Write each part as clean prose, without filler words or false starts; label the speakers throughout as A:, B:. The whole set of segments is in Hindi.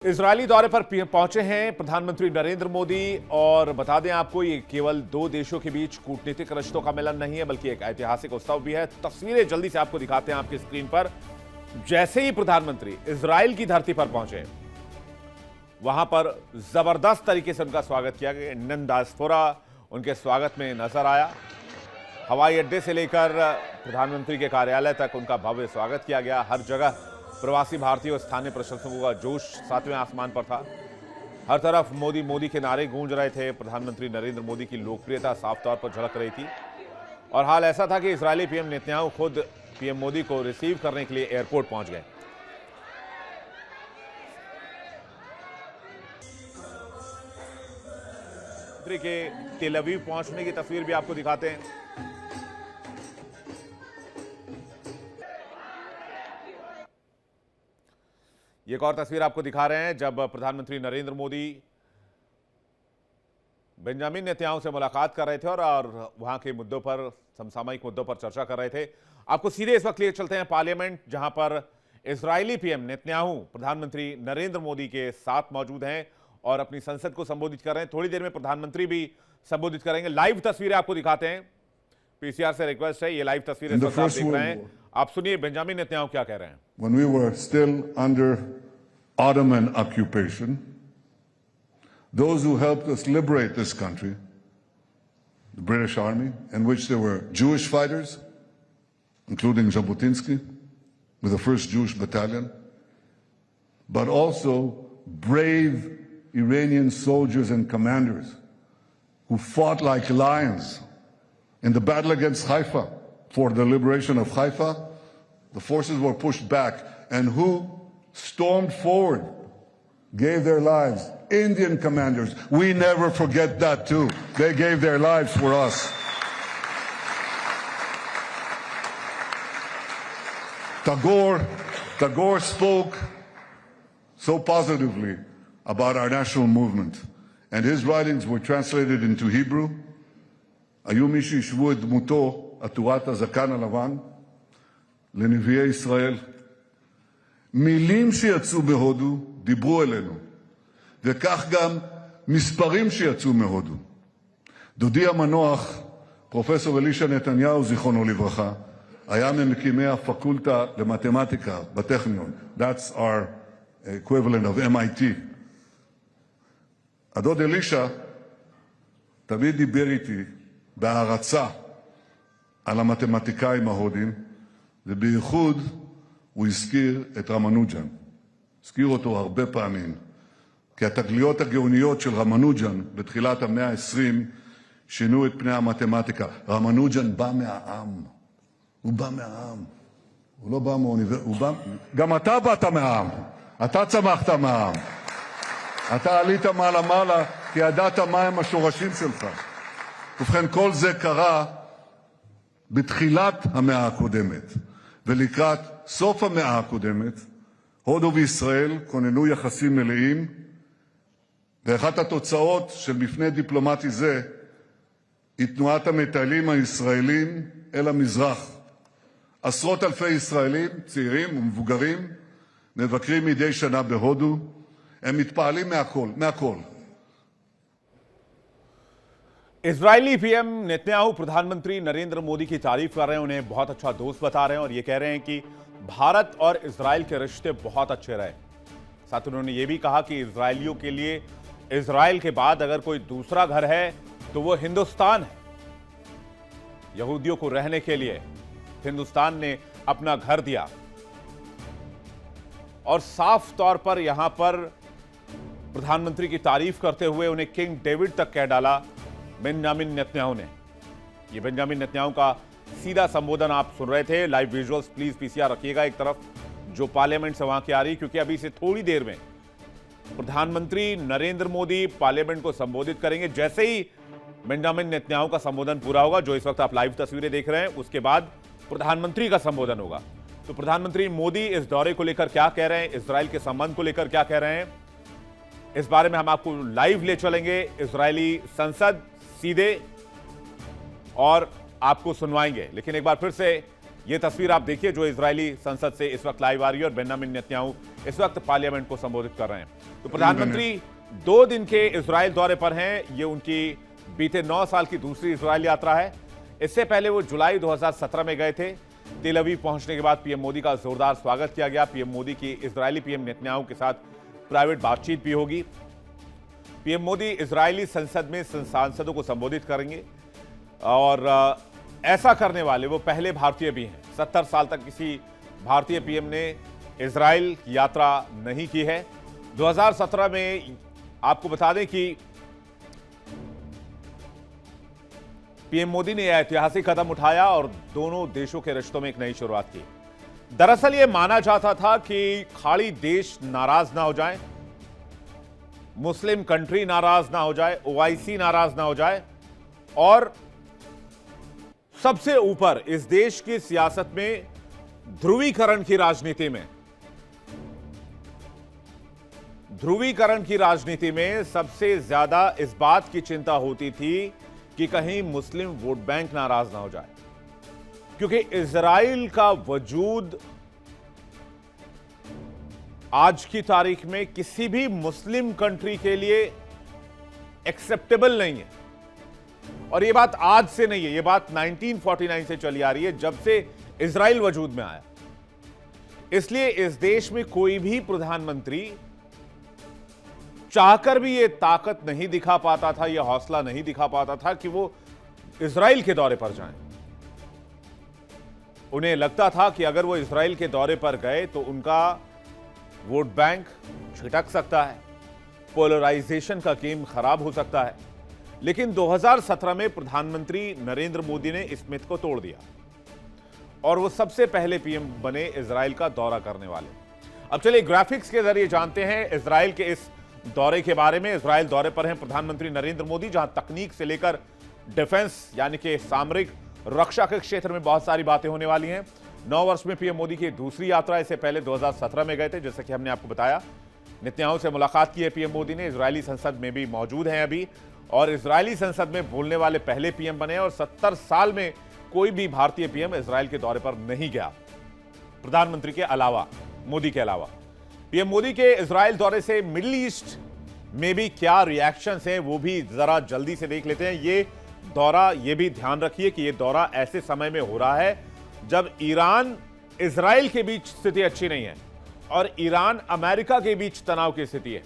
A: इजरायली दौरे पर पहुंचे हैं प्रधानमंत्री नरेंद्र मोदी। और बता दें आपको, ये केवल दो देशों के बीच कूटनीतिक रिश्तों का मिलन नहीं है, बल्कि एक ऐतिहासिक उत्सव भी है। तस्वीरें जल्दी से आपको दिखाते हैं आपकी स्क्रीन पर। जैसे ही प्रधानमंत्री इजराइल की धरती पर पहुंचे, वहां पर जबरदस्त तरीके से उनका स्वागत किया गया। इंडियन डायस्पोरा उनके स्वागत में नजर आया। हवाई अड्डे से लेकर प्रधानमंत्री के कार्यालय तक उनका भव्य स्वागत किया गया। हर जगह प्रवासी भारतीय और स्थानीय प्रशंसकों का जोश सातवें आसमान पर था। हर तरफ मोदी मोदी के नारे गूंज रहे थे। प्रधानमंत्री नरेंद्र मोदी की लोकप्रियता साफ तौर पर झलक रही थी। और हाल ऐसा था कि इजरायली पीएम नेतन्याहू खुद पीएम मोदी को रिसीव करने के लिए एयरपोर्ट पहुंच गए। के तेल अवीव पहुंचने की तस्वीर भी आपको दिखाते हैं। ये एक और तस्वीर आपको दिखा रहे हैं जब प्रधानमंत्री नरेंद्र मोदी बेंजामिन नेतन्याहू से मुलाकात कर रहे थे और वहां के मुद्दों पर, समसामयिक मुद्दों पर चर्चा कर रहे थे। आपको सीधे इस वक्त लिए चलते हैं पार्लियामेंट, जहां पर इजरायली पीएम नेतन्याहू प्रधानमंत्री नरेंद्र मोदी के साथ मौजूद हैं और अपनी संसद को संबोधित कर रहे हैं। थोड़ी देर में प्रधानमंत्री भी संबोधित करेंगे। लाइव तस्वीरें आपको दिखाते हैं। पीसीआर से रिक्वेस्ट है, ये लाइव तस्वीरें आप देख रहे हैं। आप सुनिए बेंजामिन नेतन्याहू क्या कह रहे हैं।
B: When we were still under Ottoman occupation, those who helped us liberate this country, the British Army, in which there were Jewish fighters, including Jabotinsky, with the 1st Jewish Battalion, but also brave Iranian soldiers and commanders who fought like lions in the battle against Haifa for the liberation of Haifa. The forces were pushed back, and who stormed forward, gave their lives. Indian commanders, we never forget that too. They gave their lives for us. Tagore spoke so positively about our national movement, and his writings were translated into Hebrew. היו מי שישבו את דמותו עטורת הזקן הלבן לנביאי ישראל. מילים שיצאו מהודו דיברו אלינו, וכך גם מספרים שיצאו מהודו. דודי המנוח, פרופסור אלישע נתניהו, זיכרונו לברכה, היה ממקימי הפקולטה למתמטיקה בטכניון. That's our equivalent of MIT. הדוד אלישע תמיד דיבר איתי בהערצה על המתמטיקאים ההודים, ובייחוד הוא הזכיר את רמנוג'ן. הזכיר אותו הרבה פעמים, כי התגליות הגאוניות של רמנוג'ן בתחילת המאה ה-20 שינו את פני המתמטיקה. רמנוג'ן בא מהעם. הוא בא מהעם. הוא לא בא מאוניברסיטה. גם אתה באת מהעם. אתה צמחת מהעם. אתה עלית מעלה כי ידעת מהם השורשים שלך. ובכן, כל זה קרה בתחילת המאה הקודמת, ולקראת סוף המאה הקודמת הודו וישראל כוננו יחסים מלאים, ואחת התוצאות של מפנה דיפלומטי זה היא תנועת המטיילים הישראלים אל המזרח. עשרות אלפי ישראלים, צעירים ומבוגרים, מבקרים מדי שנה בהודו. הם מתפעלים מהכל.
A: Israeli PM Netanyahu प्रधानमंत्री नरेंद्र मोदी की तारीफ कर रहे हैं, उन्हें बहुत अच्छा दोस्त बता रहे हैं और ये कह रहे हैं कि भारत और इजराइल के रिश्ते बहुत अच्छे रहे। साथ उन्होंने ये भी कहा कि इजरायलियों के लिए इजराइल के बाद अगर कोई दूसरा घर है तो वो हिंदुस्तान है। यहूदियों को रहने के लिए हिंदुस्तान ने अपना घर दिया और साफ तौर पर यहां पर प्रधानमंत्री की तारीफ करते हुए उन्हें किंग डेविड तक कह डाला बेंजामिन नेतन्याहू ने। यह बेंजामिन नेतन्याहू का सीधा संबोधन आप सुन रहे थे। लाइव विजुअल्स प्लीज पीसीआर रखिएगा एक तरफ, जो पार्लियामेंट से वहां की आ रही, क्योंकि अभी से थोड़ी देर में प्रधानमंत्री नरेंद्र मोदी पार्लियामेंट को संबोधित करेंगे। जैसे ही बेंजामिन नेतन्याहू का संबोधन पूरा होगा, जो इस वक्त आप लाइव तस्वीरें देख रहे हैं, उसके बाद प्रधानमंत्री का संबोधन होगा। तो प्रधानमंत्री मोदी इस दौरे को लेकर क्या कह रहे हैं, इजराइल के संबंध को लेकर क्या कह रहे हैं, इस बारे में हम आपको लाइव ले चलेंगे इजरायली संसद सीधे और आपको सुनवाएंगे। लेकिन एक बार फिर से ये तस्वीर आप देखिए जो इजरायली संसद से इस वक्त लाइव आ रही है और बेंजामिन नेतन्याहू इस वक्त पार्लियामेंट को संबोधित कर रहे हैं। तो प्रधानमंत्री 2 दिन के इजरायल दौरे पर हैं। ये उनकी बीते 9 साल की दूसरी इजरायल यात्रा है। इससे पहले वो जुलाई 2017 में गए थे। तेल अवीव पहुंचने के बाद पीएम मोदी का जोरदार स्वागत किया गया। पीएम मोदी की इजरायली पीएम नेतन्याहू के साथ प्राइवेट बातचीत भी होगी। पीएम मोदी इजरायली संसद में सांसदों को संबोधित करेंगे और ऐसा करने वाले वो पहले भारतीय भी हैं। 70 साल तक किसी भारतीय पीएम ने इजरायल की यात्रा नहीं की है। 2017 में आपको बता दें कि पीएम मोदी ने यह ऐतिहासिक कदम उठाया और दोनों देशों के रिश्तों में एक नई शुरुआत की। दरअसल यह माना जाता था कि खाड़ी देश नाराज ना हो जाए, मुस्लिम कंट्री नाराज ना हो जाए, ओआईसी नाराज ना हो जाए और सबसे ऊपर इस देश की सियासत में ध्रुवीकरण की राजनीति में सबसे ज्यादा इस बात की चिंता होती थी कि कहीं मुस्लिम वोट बैंक नाराज ना हो जाए, क्योंकि इजराइल का वजूद आज की तारीख में किसी भी मुस्लिम कंट्री के लिए एक्सेप्टेबल नहीं है। और यह बात आज से नहीं है, यह बात 1949 से चली आ रही है, जब से इजराइल वजूद में आया। इसलिए इस देश में कोई भी प्रधानमंत्री चाहकर भी यह ताकत नहीं दिखा पाता था, यह हौसला नहीं दिखा पाता था कि वो इजराइल के दौरे पर जाएं। उन्हें लगता था कि अगर वो इजराइल के दौरे पर गए तो उनका वोट बैंक छिटक सकता है, पोलराइजेशन का गेम खराब हो सकता है। लेकिन 2017 में प्रधानमंत्री नरेंद्र मोदी ने इस मिथ को तोड़ दिया और वो सबसे पहले पीएम बने इजराइल का दौरा करने वाले। अब चलिए ग्राफिक्स के जरिए जानते हैं इजराइल के इस दौरे के बारे में। इजराइल दौरे पर हैं प्रधानमंत्री नरेंद्र मोदी, जहां तकनीक से लेकर डिफेंस यानी कि सामरिक रक्षा के क्षेत्र में बहुत सारी बातें होने वाली हैं। 9 वर्ष में पीएम मोदी की दूसरी यात्रा, इससे पहले 2017 में गए थे, जैसे कि हमने आपको बताया। नेतन्याहू से मुलाकात की है पीएम मोदी ने, इजरायली संसद में भी मौजूद हैं अभी और इजरायली संसद में बोलने वाले पहले पीएम बने और 70 साल में कोई भी भारतीय पीएम इजराइल के दौरे पर नहीं गया, प्रधानमंत्री के अलावा, मोदी के अलावा। पीएम मोदी के इजराइल दौरे से मिडिल ईस्ट में भी क्या रिएक्शंस हैं वो भी जरा जल्दी से देख लेते हैं। ये दौरा, ये भी ध्यान रखिए कि ये दौरा ऐसे समय में हो रहा है जब ईरान इजराइल के बीच स्थिति अच्छी नहीं है और ईरान अमेरिका के बीच तनाव की स्थिति है।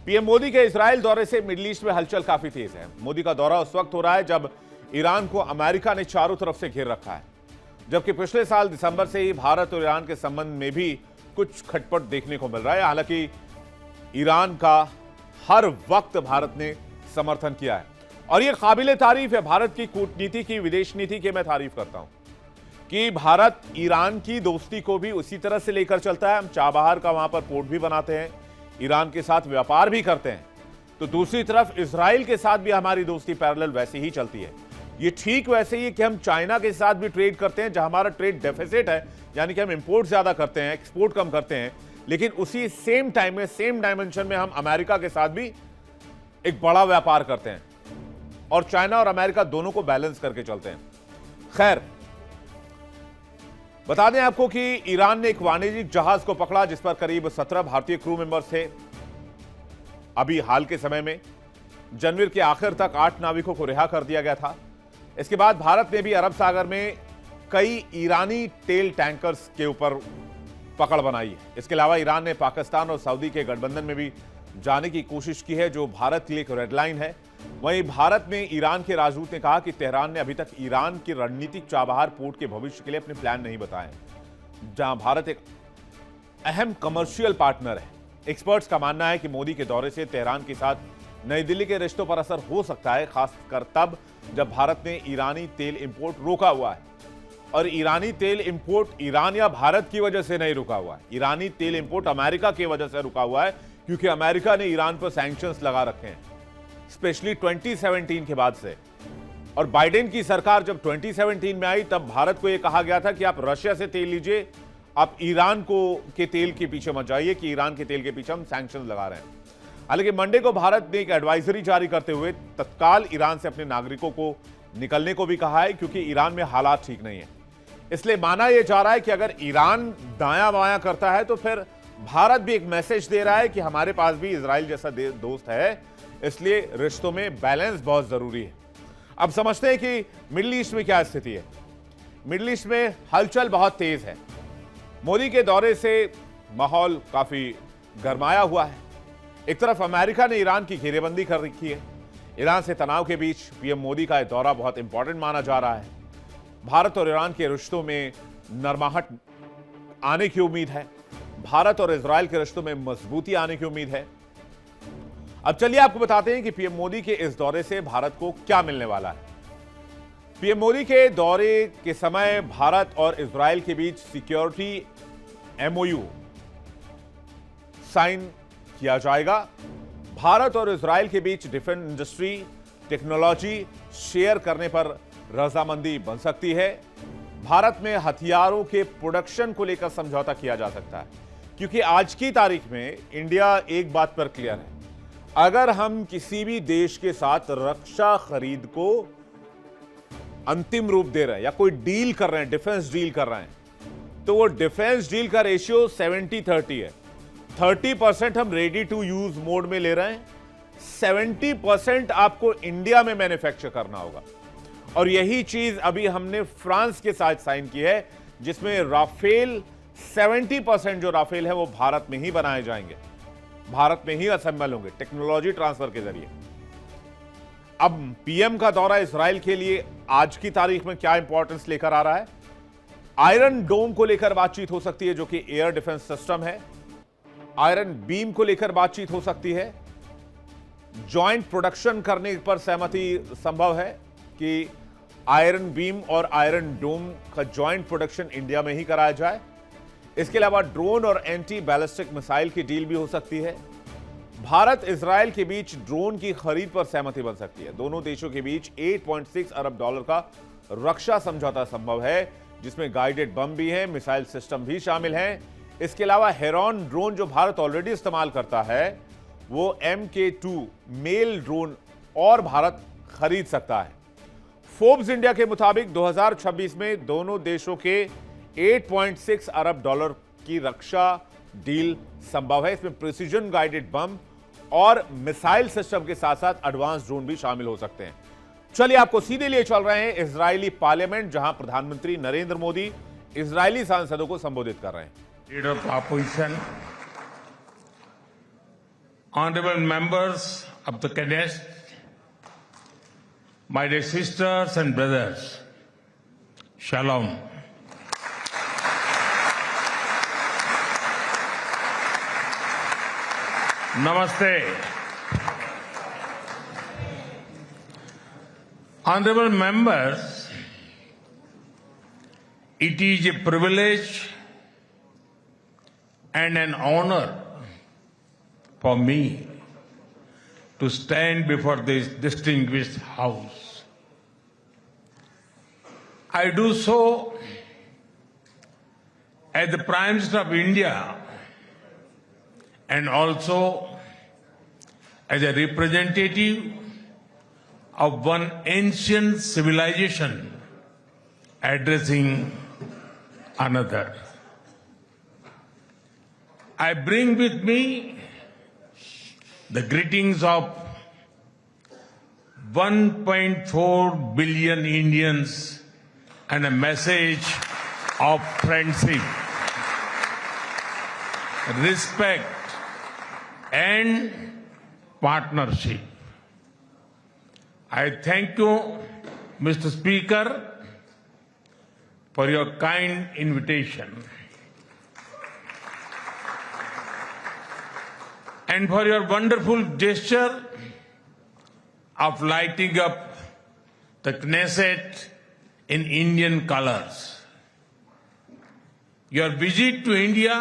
A: पीएम मोदी के इजराइल दौरे से मिडिल ईस्ट में हलचल काफी तेज है। मोदी का दौरा उस वक्त हो रहा है जब ईरान को अमेरिका ने चारों तरफ से घेर रखा है, जबकि पिछले साल दिसंबर से ही भारत और ईरान के संबंध में भी कुछ खटपट देखने को मिल रहा है। हालांकि ईरान का हर वक्त भारत ने समर्थन किया है और यह काबिले तारीफ है। भारत की कूटनीति की, विदेश नीति की मैं तारीफ करता हूं कि भारत ईरान की दोस्ती को भी उसी तरह से लेकर चलता है। हम चाबहार का वहां पर पोर्ट भी बनाते हैं, ईरान के साथ व्यापार भी करते हैं, तो दूसरी तरफ इजराइल के साथ भी हमारी दोस्ती पैरेलल वैसे ही चलती है। ये ठीक वैसे ही कि हम चाइना के साथ भी ट्रेड करते हैं, जहां हमारा ट्रेड डेफिसिट है, यानी कि हम इंपोर्ट ज्यादा करते हैं, एक्सपोर्ट कम करते हैं, लेकिन उसी सेम टाइम में, सेम डायमेंशन में हम अमेरिका के साथ भी एक बड़ा व्यापार करते हैं और चाइना और अमेरिका दोनों को बैलेंस करके चलते हैं। खैर, बता दें आपको कि ईरान ने एक वाणिज्यिक जहाज को पकड़ा जिस पर करीब 17 भारतीय क्रू मेंबर्स थे। अभी हाल के समय में जनवरी के आखिर तक 8 नाविकों को रिहा कर दिया गया था। इसके बाद भारत ने भी अरब सागर में कई ईरानी तेल टैंकर्स के ऊपर पकड़ बनाई है। इसके अलावा ईरान ने पाकिस्तान और सऊदी के गठबंधन में भी जाने की कोशिश की है, जो भारत के लिए एक रेड लाइन है। वहीं भारत में ईरान के राजदूत ने कहा कि तेहरान ने अभी तक ईरान की रणनीतिक चाबहार पोर्ट के भविष्य के लिए अपने प्लान नहीं बताए, जहां भारत एक अहम कमर्शियल पार्टनर है। एक्सपर्ट्स का मानना है कि मोदी के दौरे से तेहरान के साथ नई दिल्ली के रिश्तों पर असर हो सकता है, खासकर तब जब भारत ने ईरानी तेल इंपोर्ट रोका हुआ है। और ईरानी तेल इंपोर्ट ईरान या भारत की वजह से नहीं रुका हुआ है, ईरानी तेल इंपोर्ट अमेरिका की वजह से रुका हुआ है, क्योंकि अमेरिका ने ईरान पर सैंक्शंस लगा रखे हैं, स्पेशली 2017 के बाद से। और बाइडेन की सरकार जब 2017 में आई तब भारत को यह कहा गया था कि आप रशिया से तेल लीजिए, आप ईरान के तेल के पीछे मत जाइए कि ईरान के तेल के पीछे हम सैंक्शंस लगा रहे हैं। हालांकि मंडे को भारत ने एक एडवाइजरी जारी करते हुए तत्काल ईरान से अपने नागरिकों को निकलने को भी कहा है, क्योंकि ईरान में हालात ठीक नहीं है। इसलिए माना यह जा रहा है कि अगर ईरान दायां बायां करता है तो फिर भारत भी एक मैसेज दे रहा है कि हमारे पास भी इजराइल जैसा दोस्त है, इसलिए रिश्तों में बैलेंस बहुत जरूरी है। अब समझते हैं कि मिडिल ईस्ट में क्या स्थिति है। मिडिल ईस्ट में हलचल बहुत तेज है। मोदी के दौरे से माहौल काफी गरमाया हुआ है। एक तरफ अमेरिका ने ईरान की घेरेबंदी कर रखी है। ईरान से तनाव के बीच पीएम मोदी का यह दौरा बहुत इंपॉर्टेंट माना जा रहा है। भारत और ईरान के रिश्तों में नरमाहट आने की उम्मीद है। भारत और इजराइल के रिश्तों में मजबूती आने की उम्मीद है। अब चलिए आपको बताते हैं कि पीएम मोदी के इस दौरे से भारत को क्या मिलने वाला है। पीएम मोदी के दौरे के समय भारत और इजराइल के बीच सिक्योरिटी एमओयू साइन किया जाएगा। भारत और इजराइल के बीच डिफेंस इंडस्ट्री, टेक्नोलॉजी शेयर करने पर रजामंदी बन सकती है। भारत में हथियारों के प्रोडक्शन को लेकर समझौता किया जा सकता है, क्योंकि आज की तारीख में इंडिया एक बात पर क्लियर है, अगर हम किसी भी देश के साथ रक्षा खरीद को अंतिम रूप दे रहे हैं या कोई डील कर रहे हैं, डिफेंस डील कर रहे हैं, तो वो डिफेंस डील का रेशियो 70-30 है। 30% हम रेडी टू यूज मोड में ले रहे हैं, 70% आपको इंडिया में मैन्युफैक्चर करना होगा। और यही चीज अभी हमने फ्रांस के साथ साइन की है, जिसमें राफेल 70% जो राफेल है वो भारत में ही बनाए जाएंगे, भारत में ही असेंबल होंगे टेक्नोलॉजी ट्रांसफर के जरिए। अब पीएम का दौरा इजराइल के लिए आज की तारीख में क्या इंपॉर्टेंस लेकर आ रहा है? आयरन डोम को लेकर बातचीत हो सकती है, जो कि एयर डिफेंस सिस्टम है। आयरन बीम को लेकर बातचीत हो सकती है। जॉइंट प्रोडक्शन करने पर सहमति संभव है कि आयरन बीम और आयरन डोम का जॉइंट प्रोडक्शन इंडिया में ही कराया जाए। इसके अलावा ड्रोन और एंटी बैलिस्टिक मिसाइल की डील भी हो सकती है। भारत इजराइल के बीच ड्रोन की खरीद पर सहमति बन सकती है। दोनों देशों के बीच 8.6 अरब डॉलर का रक्षा समझौता संभव है, जिसमें गाइडेड बम भी है, मिसाइल सिस्टम भी शामिल हैं। इसके अलावा हेरॉन ड्रोन जो भारत ऑलरेडी इस्तेमाल करता है, वो MK2 मेल ड्रोन और भारत खरीद सकता है। फोर्ब्स इंडिया के मुताबिक 2026 में दोनों देशों के 8.6 अरब डॉलर की रक्षा डील संभव है। इसमें प्रिसीजन गाइडेड बम और मिसाइल सिस्टम के साथ साथ एडवांस ड्रोन भी शामिल हो सकते हैं। चलिए आपको सीधे लिए चल रहे हैं इजरायली पार्लियामेंट, जहां प्रधानमंत्री नरेंद्र मोदी इजरायली सांसदों को संबोधित कर रहे हैं।
C: Leader of Opposition, honorable members of the Knesset, my dear sisters and brothers, Shalom. Namaste. Honorable members, it is a privilege and an honor for me to stand before this distinguished House. I do so as the Prime Minister of India and also as a representative of one ancient civilization addressing another. I bring with me the greetings of 1.4 billion Indians and a message of friendship, respect, and partnership. I thank you, Mr. Speaker, for your kind invitation and for your wonderful gesture of lighting up the Knesset in Indian colors. Your visit to India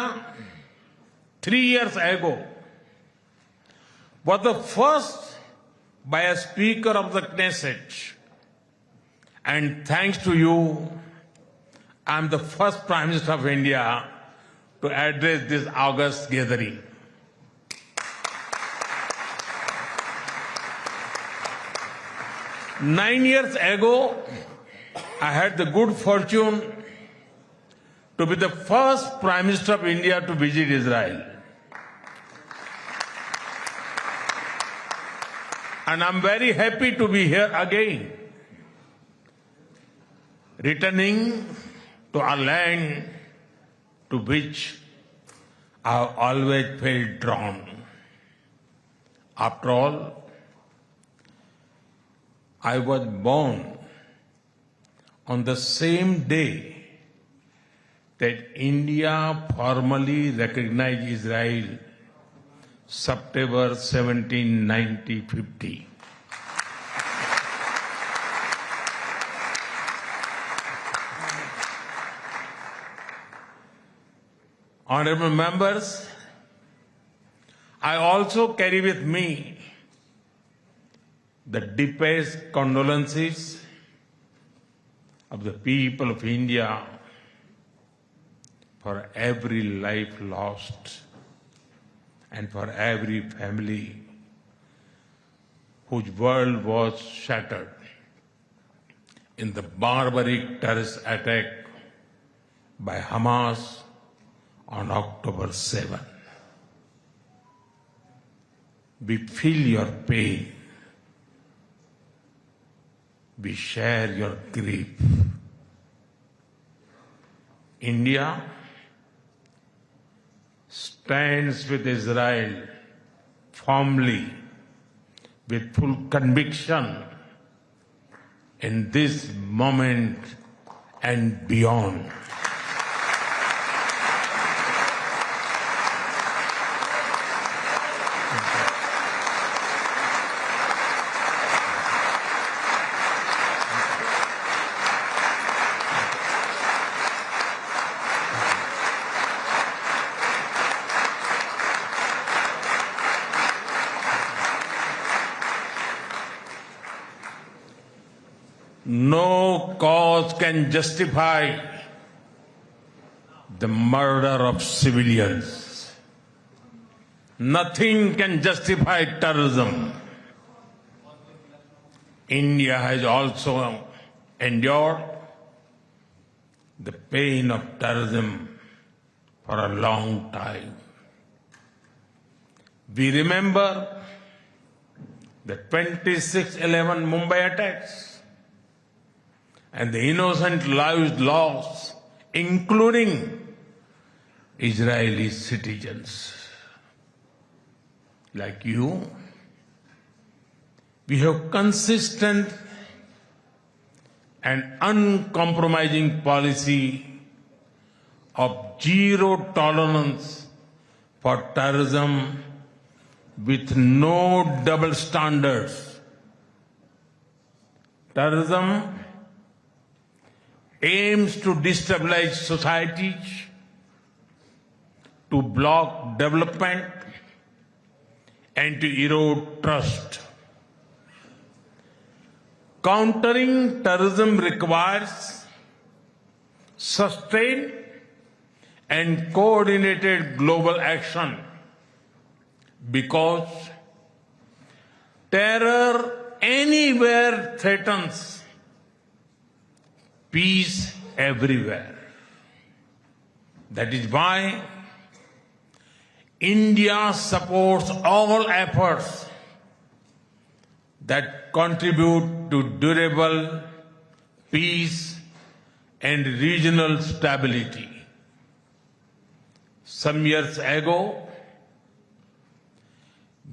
C: 3 years ago was the first by a Speaker of the Knesset, and thanks to you, I am the first Prime Minister of India to address this august gathering. 9 years ago, I had the good fortune to be the first Prime Minister of India to visit Israel. And I'm very happy to be here again, returning to a land to which I've always felt drawn. After all, I was born on the same day that India formally recognized Israel, September 17, 1950. Honorable members, I also carry with me the deepest condolences of the people of India for every life lost and for every family whose world was shattered in the barbaric terrorist attack by Hamas on October 7. We feel your pain. We share your grief. India stands with Israel firmly, with full conviction in this moment and beyond. No cause can justify the murder of civilians. Nothing can justify terrorism. India has also endured the pain of terrorism for a long time. We remember the 26/11 Mumbai attacks and the innocent lives lost, including Israeli citizens. Like you, we have consistent and uncompromising policy of zero tolerance for terrorism with no double standards. Terrorism aims to destabilize societies, to block development, and to erode trust. Countering terrorism requires sustained and coordinated global action because terror anywhere threatens peace everywhere. That is why India supports all efforts that contribute to durable peace and regional stability. Some years ago,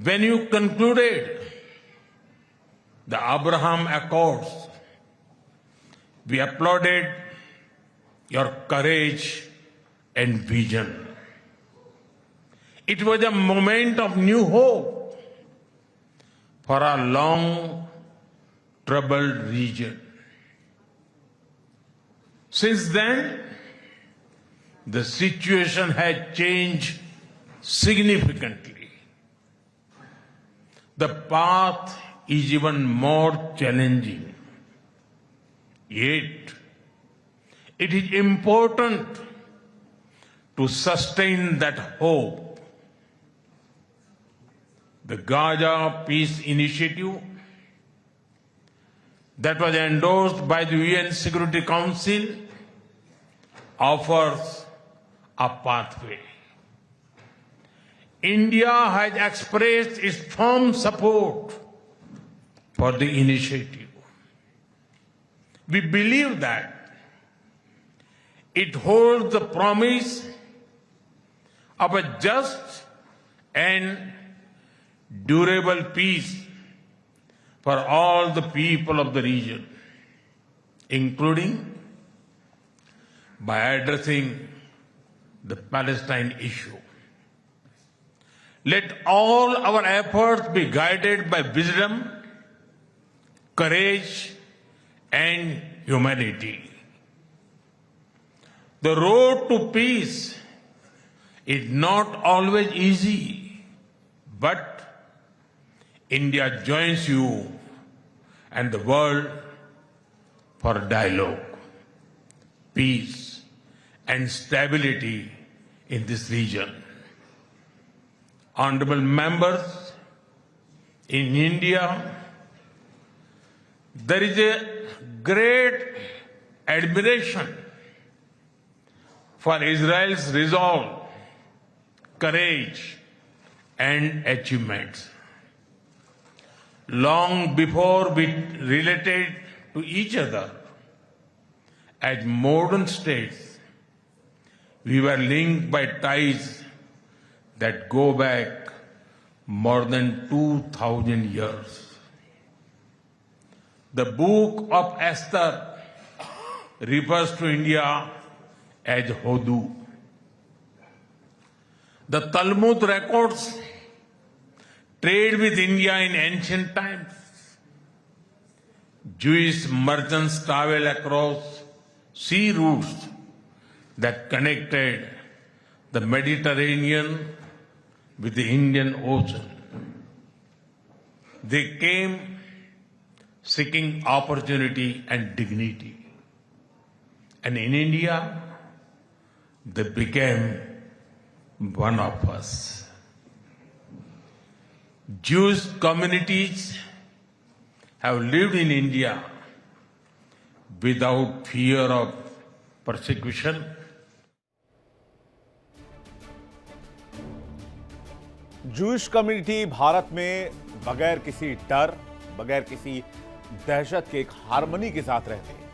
C: when you concluded the Abraham Accords, we applauded your courage and vision. It was a moment of new hope for a long troubled region. Since then, the situation has changed significantly. The path is even more challenging. Yet, it is important to sustain that hope. The Gaza Peace Initiative that was endorsed by the UN Security Council offers a pathway. India has expressed its firm support for the initiative. We believe that it holds the promise of a just and durable peace for all the people of the region, including by addressing the Palestine issue. Let all our efforts be guided by wisdom, courage, and humanity. The road to peace is not always easy, but India joins you and the world for dialogue, peace, and stability in this region. Honorable members, in India, there is a great admiration for Israel's resolve, courage, and achievements. Long before we related to each other as modern states, we were linked by ties that go back more than 2,000 years. The book of Esther refers to India as Hodu. The Talmud records trade with India in ancient times. Jewish merchants traveled across sea routes that connected the Mediterranean with the Indian Ocean. They came seeking opportunity and dignity. And in India, they became one of us. Jewish communities have lived in India without fear of persecution.
A: Jewish community Bharat में बगैर किसी डर, बगैर किसी दहशत के एक हार्मनी के साथ रहते हैं।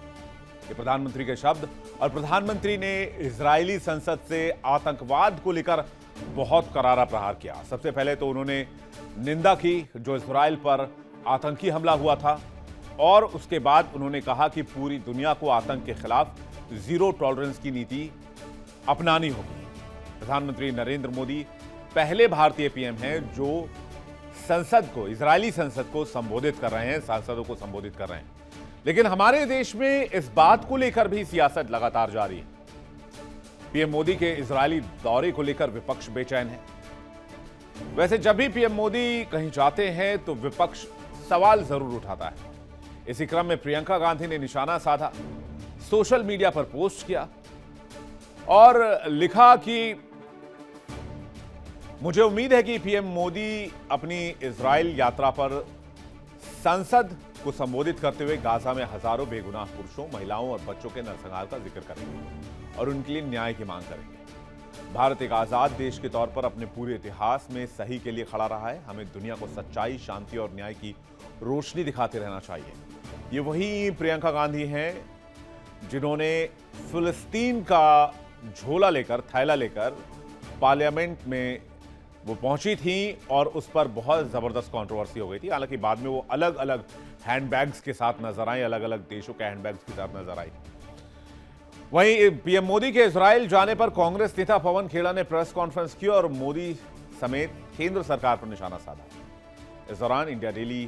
A: ये प्रधानमंत्री के शब्द, और प्रधानमंत्री ने इजरायली संसद से आतंकवाद को लेकर बहुत करारा प्रहार किया। सबसे पहले तो उन्होंने निंदा की जो इजरायल पर आतंकी हमला हुआ था, और उसके बाद उन्होंने कहा कि पूरी दुनिया को आतंक के खिलाफ जीरो टॉलरेंस की नीति अपनानी होगी। प्रधानमंत्री नरेंद्र मोदी पहले भारतीय पीएम हैं जो संसद को, इजरायली संसद को संबोधित कर रहे हैं, सांसदों को संबोधित कर रहे हैं। लेकिन हमारे देश में इस बात को लेकर भी सियासत लगातार जारी है। पीएम मोदी के इजरायली दौरे को लेकर विपक्ष बेचैन है। वैसे जब भी पीएम मोदी कहीं जाते हैं तो विपक्ष सवाल जरूर उठाता है। इसी क्रम में प्रियंका गांधी ने निशाना साधा, सोशल मीडिया पर पोस्ट किया और लिखा कि मुझे उम्मीद है कि पीएम मोदी अपनी इजरायल यात्रा पर संसद को संबोधित करते हुए गाजा में हजारों बेगुनाह पुरुषों, महिलाओं और बच्चों के नरसंहार का जिक्र करेंगे और उनके लिए न्याय की मांग करेंगे। भारत एक आजाद देश के तौर पर अपने पूरे इतिहास में सही के लिए खड़ा रहा है। हमें दुनिया को सच्चाई, शांति और न्याय की रोशनी दिखाते रहना चाहिए। ये वही प्रियंका गांधी हैं जिन्होंने फिलिस्तीन का झोला लेकर, थैला लेकर पार्लियामेंट में वो पहुंची थी और उस पर बहुत जबरदस्त कंट्रोवर्सी हो गई थी। हालांकि बाद में वो अलग अलग हैंडबैग्स के साथ नजर आई, अलग अलग देशों के हैंडबैग्स के साथ नजर आई। वहीं पीएम मोदी के इजरायल जाने पर कांग्रेस नेता पवन खेड़ा ने प्रेस कॉन्फ्रेंस की और मोदी समेत केंद्र सरकार पर निशाना साधा। इस दौरान इंडिया डेली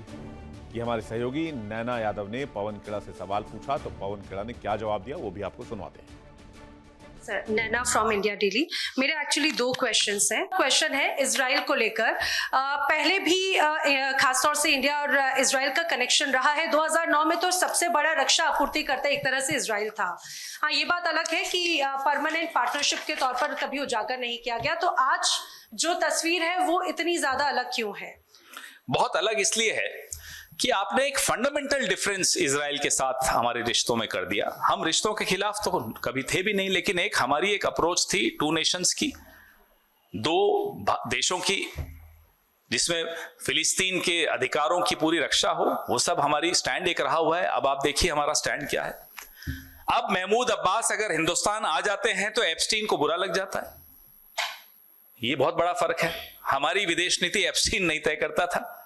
A: की हमारे सहयोगी नैना यादव ने पवन खेड़ा से सवाल पूछा, तो पवन खेड़ा ने क्या जवाब दिया वो भी आपको सुनवाते हैं।
D: Sir, Naina from India daily. मेरे एक्चुअली दो क्वेश्चंस हैं। क्वेश्चन है इजराइल को लेकर। पहले भी खासतौर से इंडिया और इजराइल का कनेक्शन रहा है। 2009 में तो सबसे बड़ा रक्षा आपूर्तिकर्ता एक तरह से इजराइल था। हाँ, ये बात अलग है कि परमानेंट पार्टनरशिप के तौर पर कभी उजागर नहीं किया गया। तो आज जो तस्वीर है वो इतनी ज्यादा अलग क्यों है?
E: बहुत अलग इसलिए है कि आपने एक फंडामेंटल डिफरेंस इजराइल के साथ हमारे रिश्तों में कर दिया। हम रिश्तों के खिलाफ तो कभी थे भी नहीं, लेकिन हमारी एक अप्रोच थी टू नेशंस की, दो देशों की, जिसमें फिलिस्तीन के अधिकारों की पूरी रक्षा हो, वो सब हमारी स्टैंड एक रहा हुआ है। अब आप देखिए हमारा स्टैंड क्या है। अब महमूद अब्बास अगर हिंदुस्तान आ जाते हैं तो एप्स्टीन को बुरा लग जाता है। ये बहुत बड़ा फर्क है। हमारी विदेश नीति एप्स्टीन नहीं तय करता था।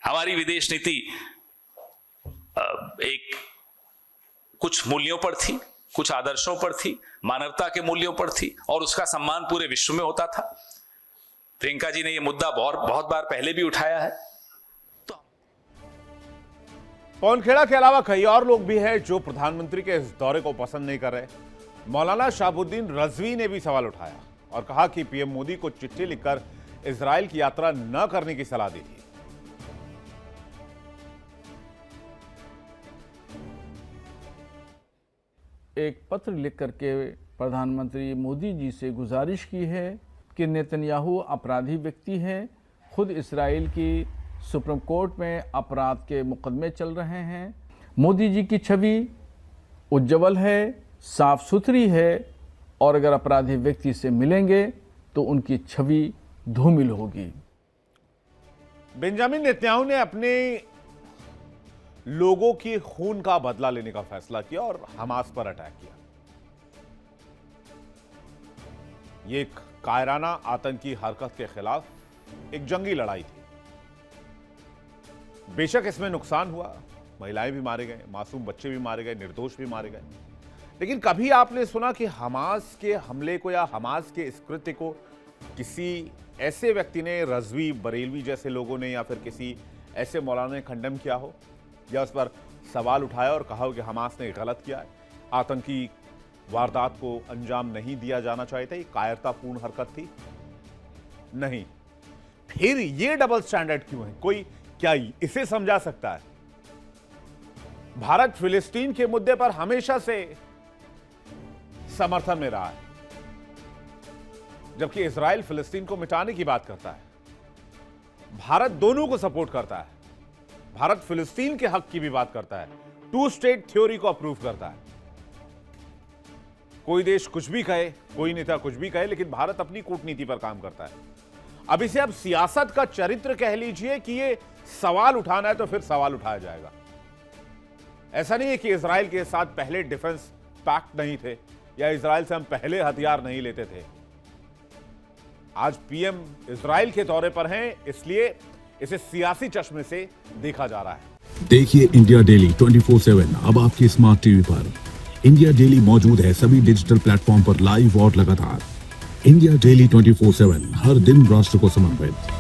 E: हमारी विदेश नीति एक कुछ मूल्यों पर थी, कुछ आदर्शों पर थी, मानवता के मूल्यों पर थी, और उसका सम्मान पूरे विश्व में होता था। प्रियंका जी ने यह मुद्दा बहुत बार पहले भी उठाया है।
A: पवन खेड़ा के अलावा कई और लोग भी हैं जो प्रधानमंत्री के इस दौरे को पसंद नहीं कर रहे। मौलाना शहाबुद्दीन रजवी ने भी सवाल उठाया और कहा कि पीएम मोदी को चिट्ठी लिखकर इजराइल की यात्रा न करने की सलाह दी थी।
F: एक पत्र लिख करके प्रधानमंत्री मोदी जी से गुजारिश की है कि नेतन्याहू अपराधी व्यक्ति हैं, खुद इसराइल की सुप्रीम कोर्ट में अपराध के मुकदमे चल रहे हैं। मोदी जी की छवि उज्जवल है, साफ सुथरी है, और अगर अपराधी व्यक्ति से मिलेंगे तो उनकी छवि धूमिल होगी।
A: बेंजामिन नेतन्याहू ने अपने लोगों की खून का बदला लेने का फैसला किया और हमास पर अटैक किया। ये एक कायराना आतंकी हरकत के खिलाफ एक जंगी लड़ाई थी। बेशक इसमें नुकसान हुआ, महिलाएं भी मारे गए, मासूम बच्चे भी मारे गए, निर्दोष भी मारे गए, लेकिन कभी आपने सुना कि हमास के हमले को या हमास के इस कृत्य को किसी ऐसे व्यक्ति ने, रजवी बरेलवी जैसे लोगों ने, या फिर किसी ऐसे मौलाना ने खंडन किया हो या उस पर सवाल उठाया और कहा हो कि हमास ने गलत किया है, आतंकी वारदात को अंजाम नहीं दिया जाना चाहिए था, ये कायरतापूर्ण हरकत थी? नहीं। फिर ये डबल स्टैंडर्ड क्यों है? कोई क्या इसे समझा सकता है? भारत फिलिस्तीन के मुद्दे पर हमेशा से समर्थन में रहा है, जबकि इजराइल फिलिस्तीन को मिटाने की बात करता है। भारत दोनों को सपोर्ट करता है। भारत फिलिस्तीन के हक की भी बात करता है, टू स्टेट थ्योरी को अप्रूव करता है। कोई देश कुछ भी कहे, कोई नेता कुछ भी कहे, लेकिन भारत अपनी कूटनीति पर काम करता है। अब इसे अब सियासत का चरित्र कह लीजिए कि ये सवाल उठाना है तो फिर सवाल उठाया जाएगा। ऐसा नहीं है कि इजराइल के साथ पहले डिफेंस पैक्ट नहीं थे या इजराइल से हम पहले हथियार नहीं लेते थे। आज पीएम इजराइल के दौरे पर हैं, इसलिए इसे सियासी चश्मे से देखा जा रहा है।
G: देखिए इंडिया डेली 24/7 अब आपकी स्मार्ट टीवी पर। इंडिया डेली मौजूद है सभी डिजिटल प्लेटफॉर्म पर लाइव और लगातार। इंडिया डेली 24/7 हर दिन राष्ट्र को समर्पित।